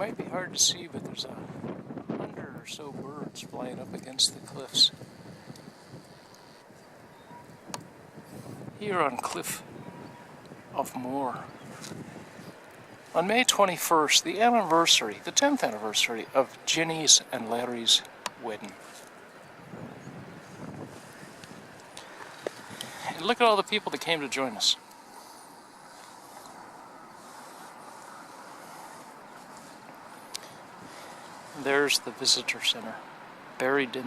might be hard to see, but there's 100 or so birds flying up against the cliffs. Here on Cliff of Mohar. On May 21st, the 10th anniversary of Ginny's and Larry's wedding. And look at all the people that came to join us. There's the visitor center, buried in